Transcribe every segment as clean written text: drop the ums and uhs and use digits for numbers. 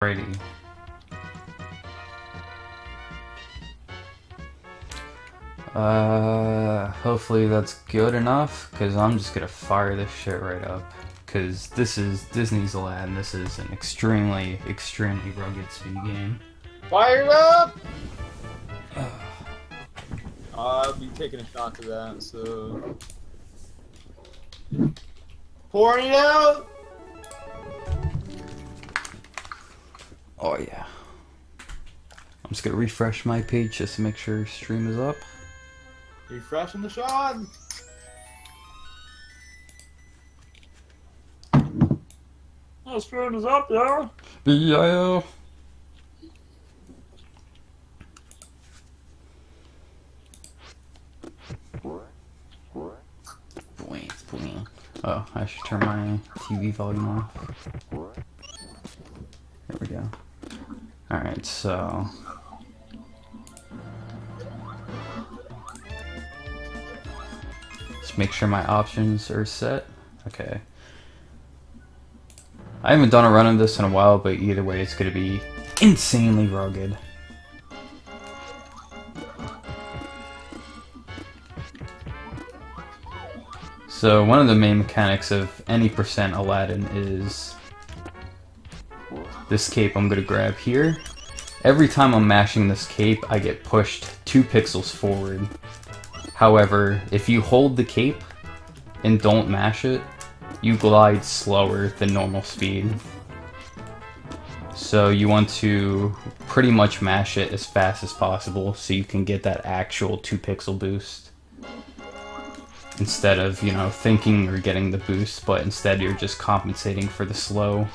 Alrighty. Hopefully that's good enough, because I'm just gonna fire this shit right up. Because this is Disney's Aladdin. This is an extremely, extremely rugged speed game. Fire it up! I'll be taking a shot to that, so... Pouring it out! Oh yeah. I'm just gonna refresh my page just to make sure stream is up. Refreshing the shot! Oh, stream is up, yo! Yeah. Boing. Oh, I should turn my TV volume off. There we go. Alright, so... just make sure my options are set. Okay. I haven't done a run of this in a while, but either way it's going to be insanely rugged. So one of the main mechanics of any percent Aladdin is this cape I'm going to grab here. Every time I'm mashing this cape, I get pushed 2 pixels forward. However, if you hold the cape and don't mash it, you glide slower than normal speed. So you want to pretty much mash it as fast as possible so you can get that actual 2 pixel boost. Instead of, you know, thinking you're getting the boost, but instead you're just compensating for the slow,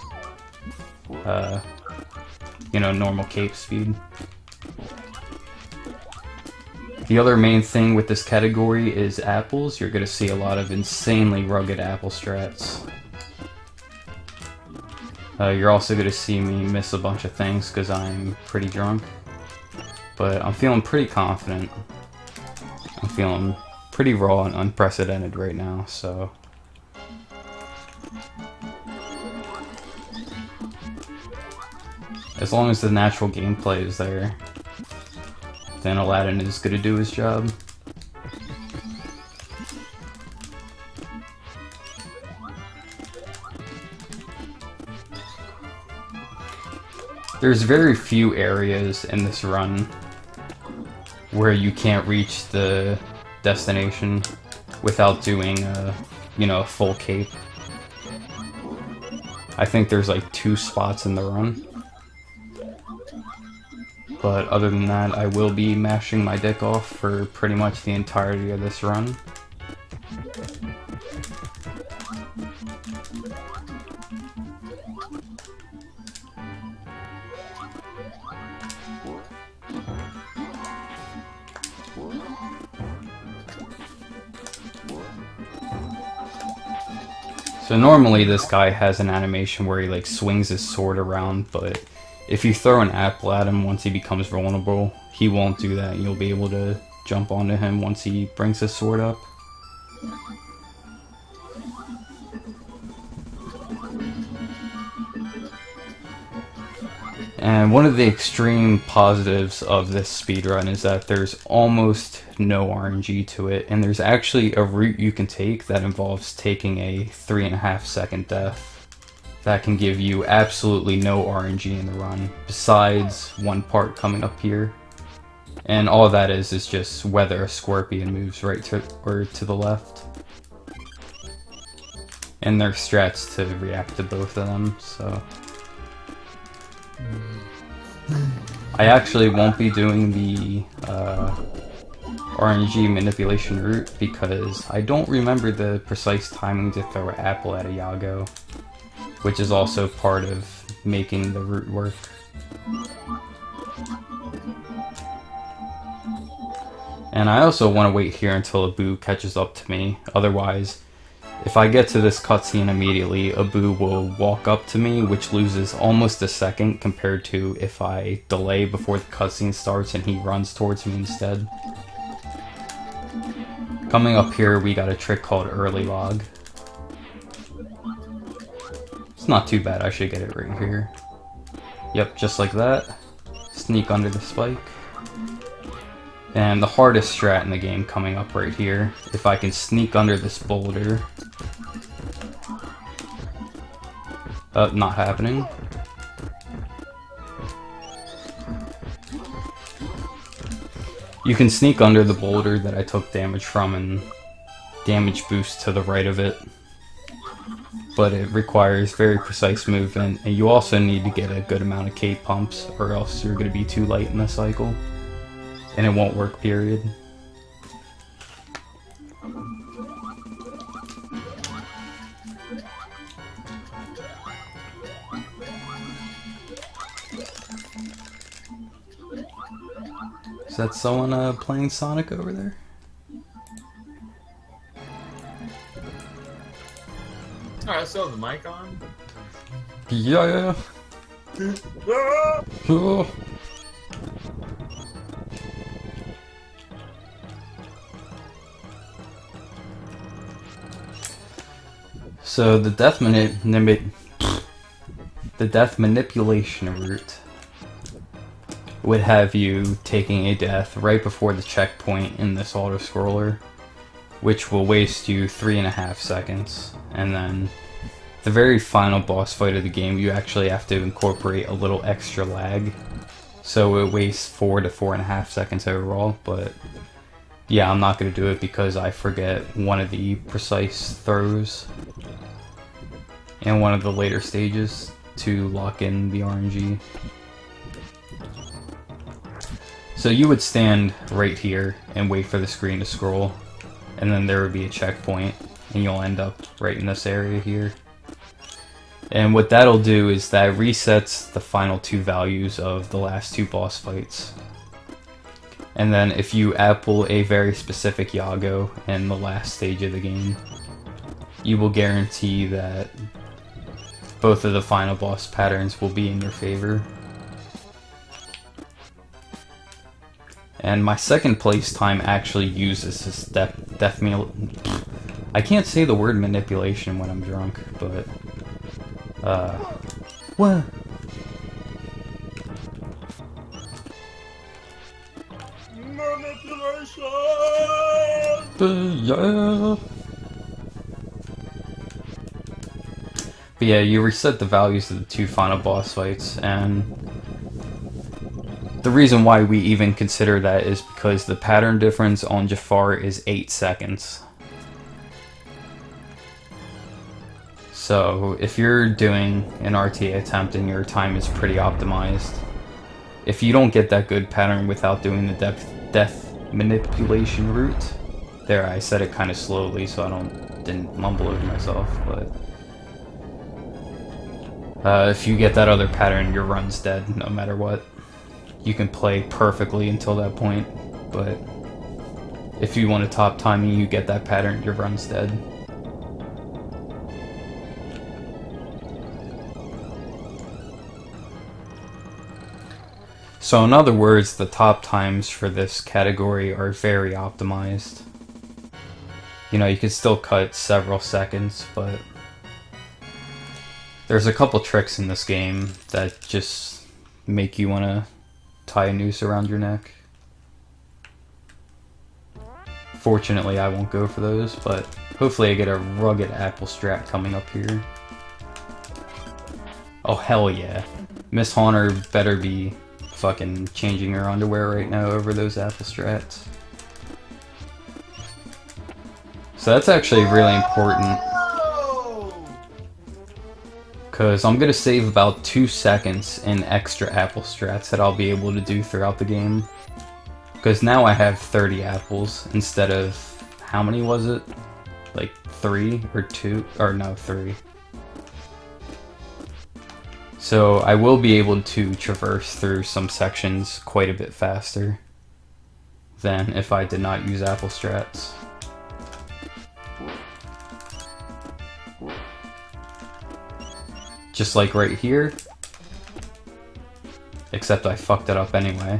you know, normal cape speed. The other main thing with this category is apples. You're going to see a lot of insanely rugged apple strats. You're also going to see me miss a bunch of things because I'm pretty drunk. But I'm feeling pretty confident. I'm feeling pretty raw and unprecedented right now, so... as long as the natural gameplay is there, then Aladdin is going to do his job. There's very few areas in this run where you can't reach the destination without doing a, you know, a full cape. I think there's like 2 spots in the run. But other than that, I will be mashing my dick off for pretty much the entirety of this run. So normally this guy has an animation where he like swings his sword around, but if you throw an apple at him once he becomes vulnerable, he won't do that. You'll be able to jump onto him once he brings his sword up. And one of the extreme positives of this speedrun is that there's almost no RNG to it, and there's actually a route you can take that involves taking a 3.5 second death. That can give you absolutely no RNG in the run, besides one part coming up here. And all that is just whether a Scorpion moves right to or to the left. And there's strats to react to both of them, so... I actually won't be doing the RNG manipulation route because I don't remember the precise timing to throw an apple at a Yago, which is also part of making the route work. And I also want to wait here until Abu catches up to me, otherwise, if I get to this cutscene immediately, Abu will walk up to me, which loses almost a second compared to if I delay before the cutscene starts and he runs towards me instead. Coming up here, we got a trick called Early Log. It's not too bad, I should get it right here. Yep, just like that. Sneak under the spike. And the hardest strat in the game coming up right here. If I can sneak under this boulder. Not happening. You can sneak under the boulder that I took damage from and damage boost to the right of it. But it requires very precise movement, and you also need to get a good amount of K pumps, or else you're going to be too late in the cycle. And it won't work, period. Is that someone playing Sonic over there? Alright, so the mic on? Yeah. Oh. So the death manipulation route would have you taking a death right before the checkpoint in this auto-scroller, which will waste you 3.5 seconds. And then the very final boss fight of the game, you actually have to incorporate a little extra lag. So it wastes 4 to 4.5 seconds overall, but yeah, I'm not going to do it because I forget one of the precise throws in one of the later stages to lock in the RNG. So you would stand right here and wait for the screen to scroll, and then there would be a checkpoint, and you'll end up right in this area here. And what that'll do is that resets the final 2 values of the last 2 boss fights. And then if you apple a very specific Yago in the last stage of the game, you will guarantee that both of the final boss patterns will be in your favor. And my second place time actually uses this I can't say the word manipulation when I'm drunk, but what? Manipulation! Yeah. But yeah, you reset the values of the 2 final boss fights, and the reason why we even consider that is because the pattern difference on Jafar is 8 seconds. So if you're doing an RTA attempt and your time is pretty optimized, if you don't get that good pattern without doing the death manipulation route, there I said it kind of slowly so I didn't mumble over myself, but if you get that other pattern, your run's dead no matter what. You can play perfectly until that point, but if you want to top timing, you get that pattern, your run's dead. So in other words, the top times for this category are very optimized. You know, you can still cut several seconds, but there's a couple tricks in this game that just make you want to tie a noose around your neck. Fortunately, I won't go for those, but hopefully I get a rugged apple strat coming up here. Oh hell yeah. Miss Haunter better be fucking changing her underwear right now over those apple strats. So that's actually really important, because I'm going to save about 2 seconds in extra apple strats that I'll be able to do throughout the game. Because now I have 30 apples instead of, how many was it? Like 3 or 2? Or no, 3. So I will be able to traverse through some sections quite a bit faster than if I did not use apple strats. Just like right here, except I fucked it up anyway.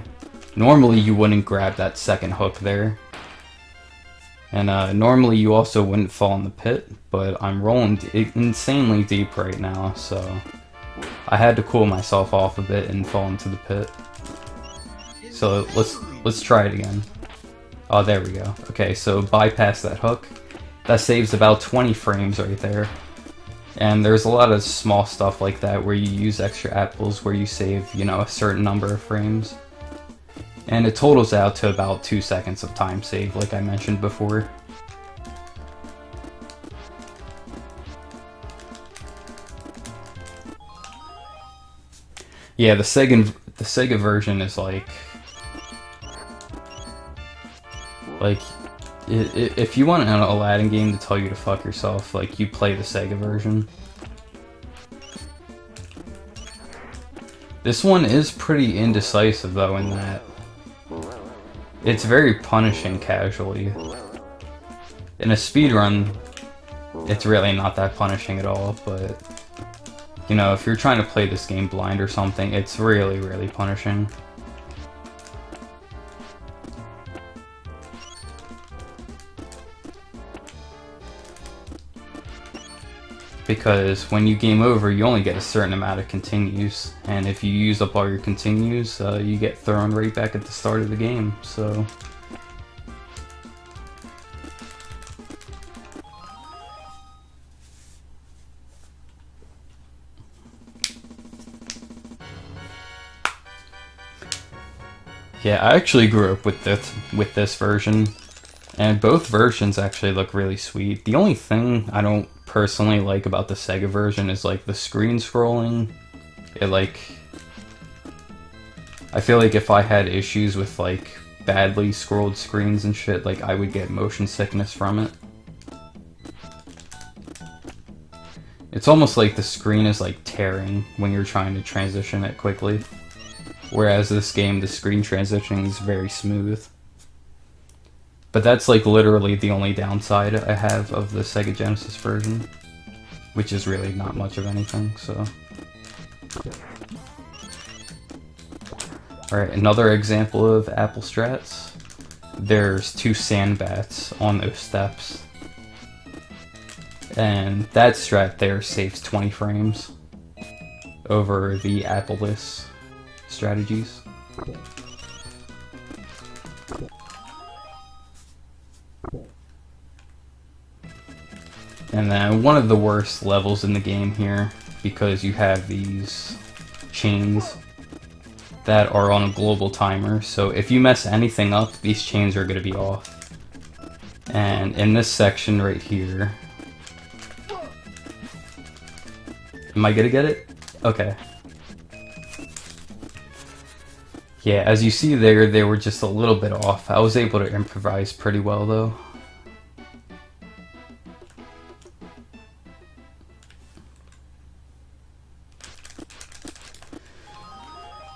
Normally you wouldn't grab that second hook there, and normally you also wouldn't fall in the pit, but I'm rolling insanely deep right now, so I had to cool myself off a bit and fall into the pit. So let's try it again. Oh, there we go. Okay, so bypass that hook. That saves about 20 frames right there. And there's a lot of small stuff like that where you use extra apples where you save, you know, a certain number of frames. And it totals out to about 2 seconds of time save, like I mentioned before. Yeah, the Sega version is like if you want an Aladdin game to tell you to fuck yourself, like, you play the Sega version. This one is pretty indecisive though in that it's very punishing casually. In a speedrun, it's really not that punishing at all, but you know, if you're trying to play this game blind or something, it's really, really punishing. Because when you game over, you only get a certain amount of continues, and if you use up all your continues, you get thrown right back at the start of the game, so... Yeah, I actually grew up with this version, and both versions actually look really sweet. The only thing I don't personally like about the Sega version is like the screen scrolling. I feel like if I had issues with like badly scrolled screens and shit, like I would get motion sickness from it. It's almost like the screen is like tearing when you're trying to transition it quickly. Whereas this game, the screen transitioning is very smooth. But that's like literally the only downside I have of the Sega Genesis version, which is really not much of anything, so. Alright, another example of Apple strats. There's 2 sandbats on those steps. And that strat there saves 20 frames over the Apple-less strategies. And then one of the worst levels in the game here, because you have these chains that are on a global timer, so if you mess anything up, these chains are going to be off. And in this section right here... Am I going to get it? Okay. Yeah, as you see there, they were just a little bit off. I was able to improvise pretty well though.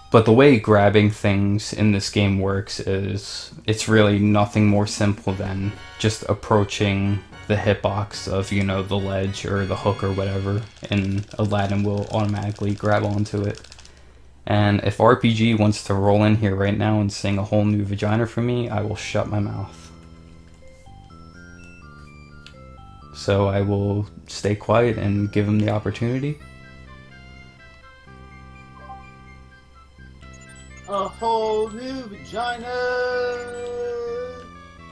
But the way grabbing things in this game works is, it's really nothing more simple than just approaching the hitbox of, you know, the ledge or the hook or whatever, and Aladdin will automatically grab onto it. And if RPG wants to roll in here right now and sing a whole new vagina for me, I will shut my mouth. So I will stay quiet and give him the opportunity. A whole new vagina,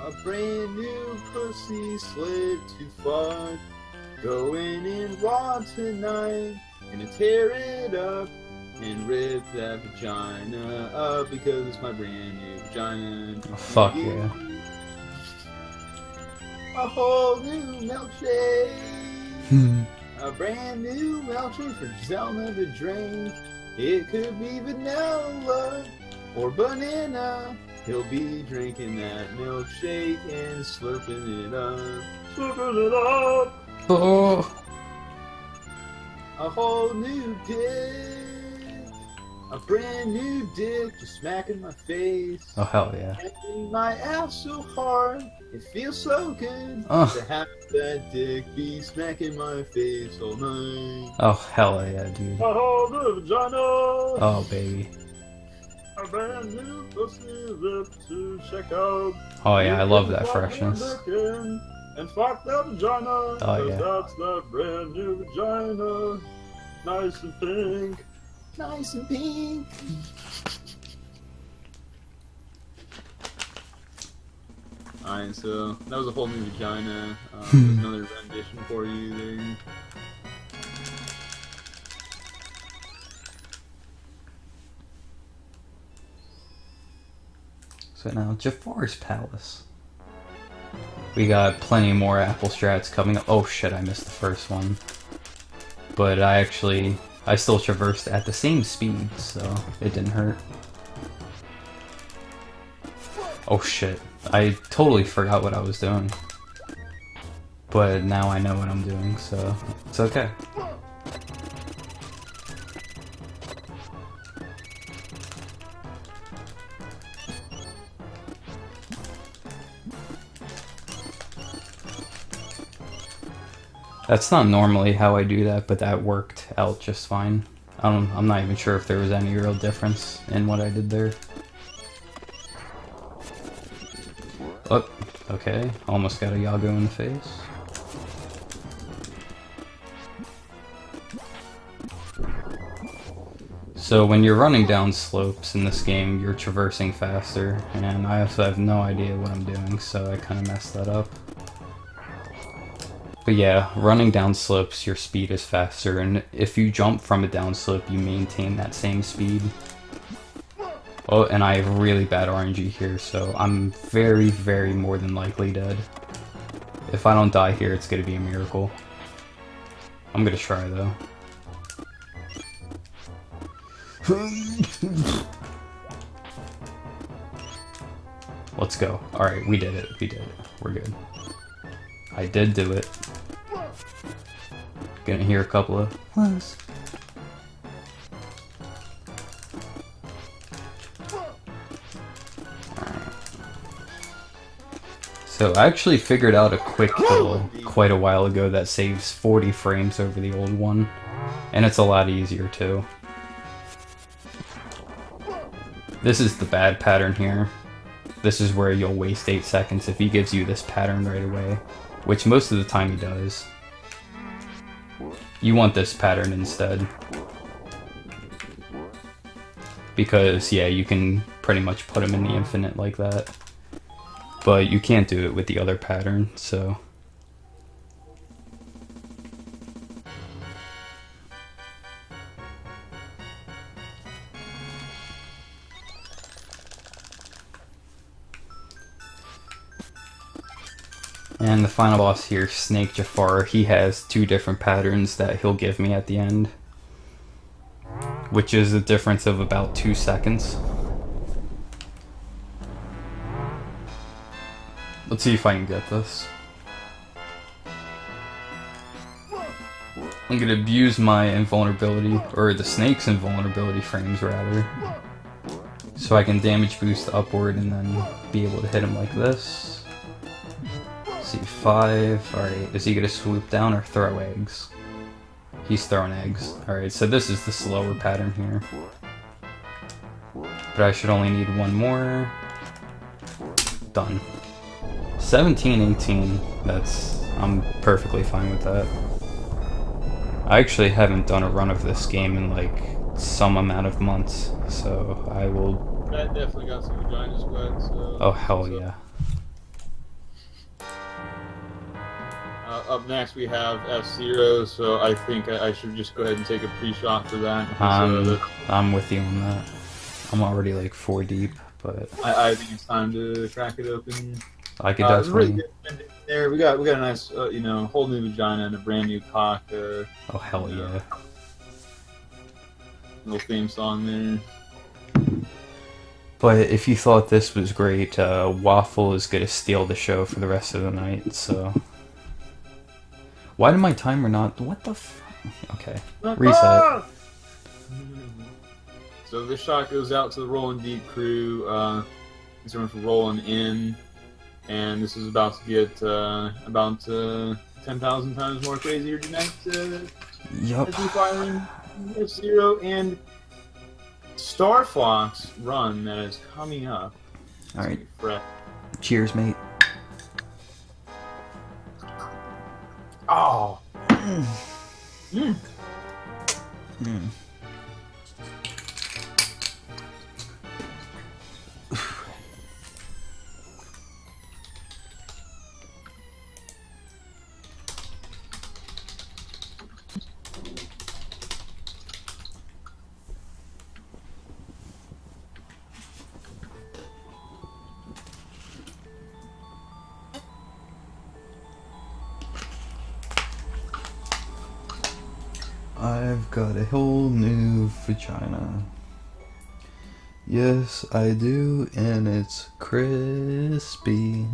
a brand new pussy slid to fuck. Going in raw tonight, gonna tear it up and rip that vagina up because it's my brand new vagina. Oh, fuck yeah. A whole new milkshake, a brand new milkshake for Zelda to drink. It could be vanilla or banana. He'll be drinking that milkshake and slurping it up. Slurping it up. Oh. A whole new dick. A brand new dick just smacking my face. Oh, hell yeah. Smacking my ass so hard. It feels so good to have that dick be smacking my face all night. Oh, hell yeah, dude. A whole new vagina. Oh, baby. A brand new pussy lip to check out. Oh, yeah, I love that freshness. And fuck that vagina. Oh, yeah. That's that brand new vagina. Nice and pink. Nice and pink. Alright, so that was a whole new vagina. There's another rendition for you there. So now, Jafar's Palace. We got plenty more apple strats coming up. Oh shit, I missed the first one. But I still traversed at the same speed, so it didn't hurt. Oh shit, I totally forgot what I was doing. But now I know what I'm doing, so it's okay. That's not normally how I do that, but that worked out just fine. I'm not even sure if there was any real difference in what I did there. Oh, okay. Almost got a Yago in the face. So when you're running down slopes in this game, you're traversing faster, and I also have no idea what I'm doing, so I kind of messed that up. But yeah, running down slopes, your speed is faster, and if you jump from a downslope, you maintain that same speed. Oh, and I have really bad RNG here, so I'm very, very more than likely dead. If I don't die here, it's gonna be a miracle. I'm gonna try, though. Let's go. Alright, we did it. We did it. We're good. I did do it. Gonna hear a couple of plus. So I actually figured out a quick kill quite a while ago that saves 40 frames over the old one. And it's a lot easier too. This is the bad pattern here. This is where you'll waste 8 seconds if he gives you this pattern right away. Which most of the time he does. You want this pattern instead. Because, yeah, you can pretty much put him in the infinite like that. But you can't do it with the other pattern, so... And the final boss here, Snake Jafar, he has 2 different patterns that he'll give me at the end. Which is a difference of about 2 seconds. Let's see if I can get this. I'm gonna abuse my invulnerability, or the snake's invulnerability frames rather. So I can damage boost upward and then be able to hit him like this. C5, alright, is he gonna swoop down or throw eggs? He's throwing eggs. Alright, so this is the slower pattern here. But I should only need 1 more. Done. 17-18, I'm perfectly fine with that. I actually haven't done a run of this game in like some amount of months, so I will... That definitely got some vaginas wet, so... Oh, hell yeah. Up next we have F-Zero, so I think I should just go ahead and take a pre-shot for that. I'm with you on that. I'm already like 4 deep, but... I think it's time to crack it open. I could definitely... Really good there, we got a nice, you know, whole new vagina and a brand new cock. Oh, hell yeah. Little theme song there. But if you thought this was great, Waffle is gonna steal the show for the rest of the night, so... Why did my timer not... What the f... Okay. Reset. So this shot goes out to the Rollin Deep crew. This one's for Rollin in. And this is about to get about 10,000 times more crazier tonight. Yup. As we firing F-Zero and Star Fox run that is coming up. Alright. Cheers, mate. Oh. Hmm. I've got a whole new vagina. Yes, I do, and it's crispy.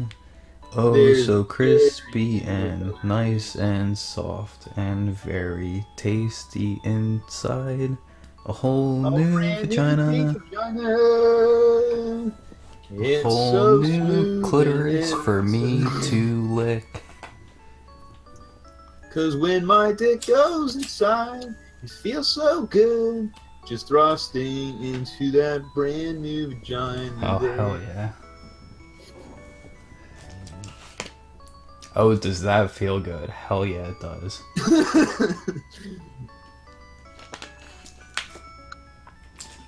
Oh, There's so crispy and nice and soft and very tasty inside. A whole new brand vagina. new vagina. It's Whole so new smooth clitoris and for me it's- to lick. 'Cause when my dick goes inside, it feels so good. Just thrusting into that brand new vagina. Oh, there. hell yeah. Oh, does that feel good? Hell yeah, it does.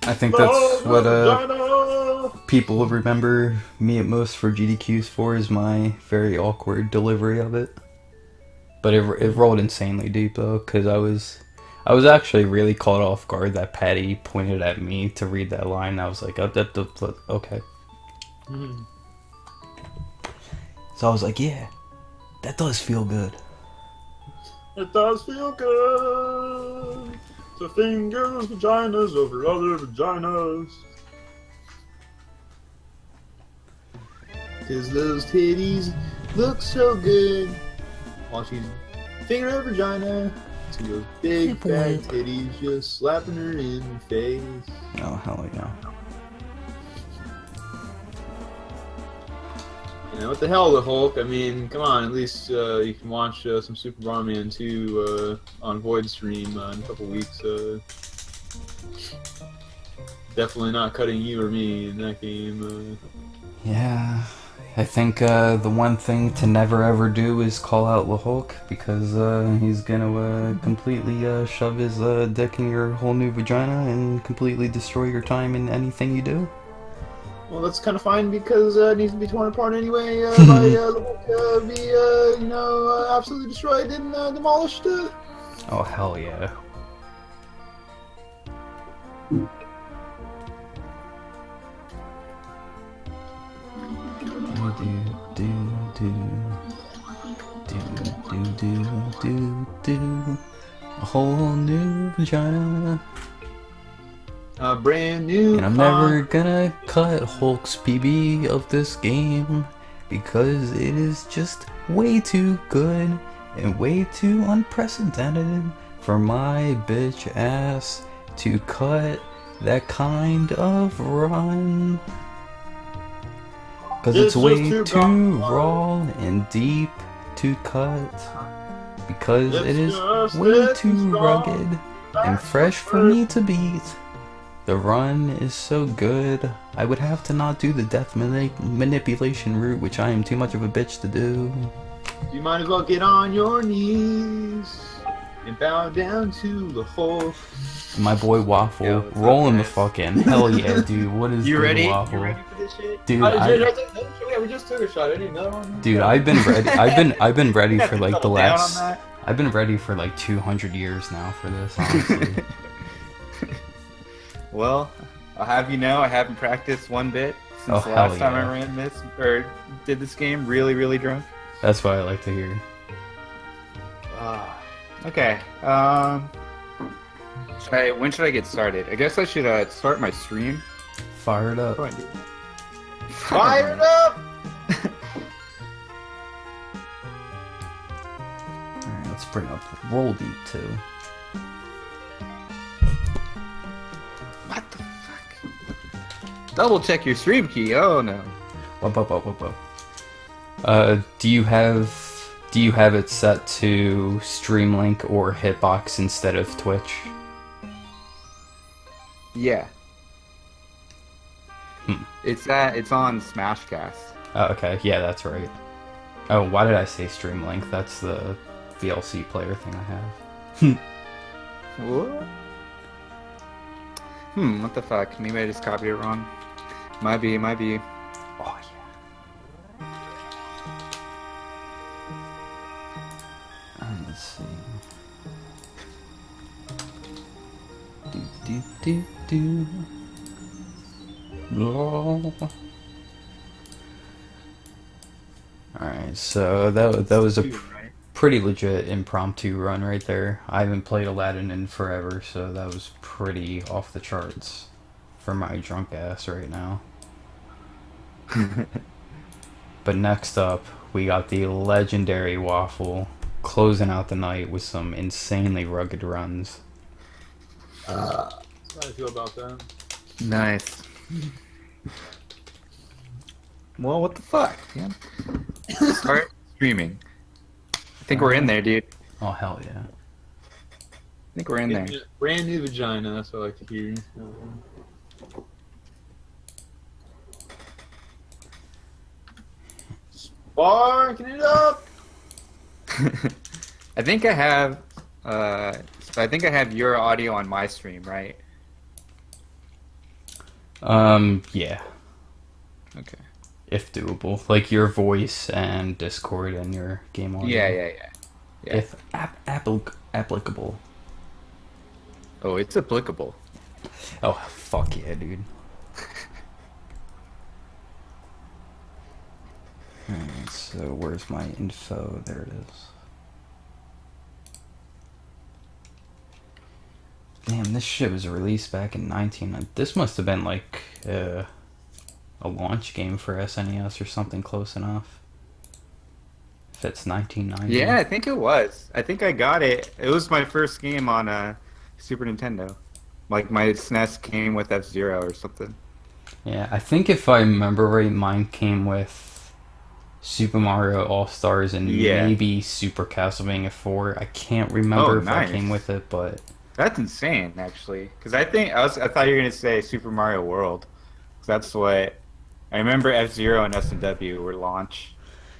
I think that's what people remember me at most for GDQs for, is my very awkward delivery of it. But it rolled insanely deep though, because I was actually really caught off guard that Patty pointed at me to read that line. I was like, oh, okay. So I was like, yeah, that does feel good. It does feel good to finger those vaginas over other vaginas. 'Cause those titties look so good while she's fingering her vagina. See those big fat titties just slapping her in the face. Oh, hell yeah. You know, what the hell, the Hulk? I mean, come on, at least you can watch some Super Barman 2 on Void Stream in a couple weeks. Definitely not cutting you or me in that game. Yeah, I think the one thing to never ever do is call out the Hulk, because he's gonna completely shove his dick in your whole new vagina and completely destroy your time in anything you do. Well, that's kind of fine because it needs to be torn apart anyway by the Hulk be, absolutely destroyed and demolished. Oh, hell yeah. Do. A whole new vagina. A brand new. And I'm never gonna cut Hulk's PB of this game, because it is just way too good and way too unprecedented for my bitch ass to cut that kind of run. Cause it's way too raw and deep to cut, because it is way too rugged and fresh for me to beat. The run is so good, I would have to not do the death manipulation route, which I am too much of a bitch to do. You might as well get on your knees and bow down to the Hulk. My boy Waffle, Yo, what's up, rolling the guys? fucking hell yeah, dude. What is You good, ready? Waffle? You ready for this shit? Dude, Yeah, we just took a shot. I need another one. dude, I've been ready. I've been ready for like the Settle down on last. that. I've been ready for like 200 years now for this. Honestly. Well, I'll have you know I haven't practiced one bit since Oh, the hell last time I yeah. ran this or did this game. Really, really drunk. That's what I like to hear. Okay. When should I get started? I guess I should start my stream. Fired up. Fired up! Alright, let's bring up Roll Deep too. What the fuck? Double check your stream key. Oh no. Whoa. Do you have it set to Streamlink or Hitbox instead of Twitch? Yeah. Hmm. It's on Smashcast. Oh, okay, yeah, that's right. Oh, why did I say Streamlink? That's the VLC player thing I have. What? What the fuck? Maybe I just copied it wrong. Might be. Oh yeah. Let's see. Do. Alright, so that was a pretty legit impromptu run right there. I haven't played Aladdin in forever, so that was pretty off the charts for my drunk ass right now. But next up, we got the legendary Waffle closing out the night with some insanely rugged runs. How do you feel about that? Nice. Well, what the fuck, man? Start streaming. I think we're in there, dude. Oh hell yeah. I think we're in there. Brand new vagina, that's what I like to hear. Sparking it up! I think I have your audio on my stream, right? Yeah. Okay. If doable. Like your voice and Discord and your game audio. Yeah. If applicable. Oh, it's applicable. Oh, fuck yeah, dude. Alright, so where's my info? There it is. Damn, this shit was released back in 19... This must have been like a launch game for SNES or something close enough. If it's 1990. Yeah, I think it was. I think I got it. It was my first game on Super Nintendo. Like my SNES came with F-Zero or something. Yeah, I think if I remember right, mine came with Super Mario All-Stars and maybe Super Castlevania 4. I can't remember if I came with it, but... That's insane, actually. Because I thought you were gonna say Super Mario World. 'Cause that's what I remember. F-Zero and SMW were launch.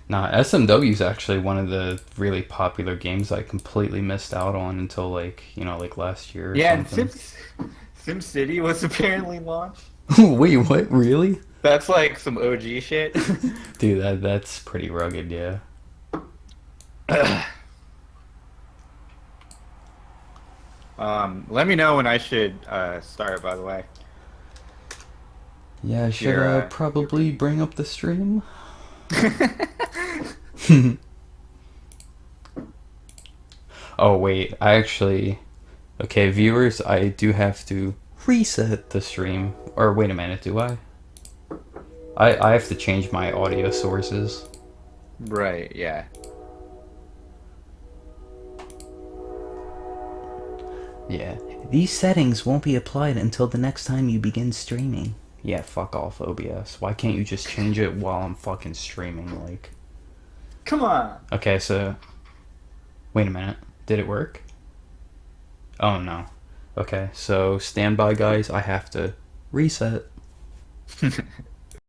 Nah, SMW is actually one of the really popular games I completely missed out on until like last year. Or something. And SimCity was apparently launched. Wait, what? Really? That's like some OG shit. Dude, that's pretty rugged, yeah. Let me know when I should start, by the way. Yeah, should I probably bring up the stream? Oh, wait, okay, viewers, I do have to reset the stream. Or wait a minute, do I? I have to change my audio sources. Right, yeah. Yeah. These settings won't be applied until the next time you begin streaming. Yeah, fuck off, OBS. Why can't you just change it while I'm fucking streaming, like... Come on! Okay, so... Wait a minute. Did it work? Oh, no. Okay, so stand by, guys. I have to reset.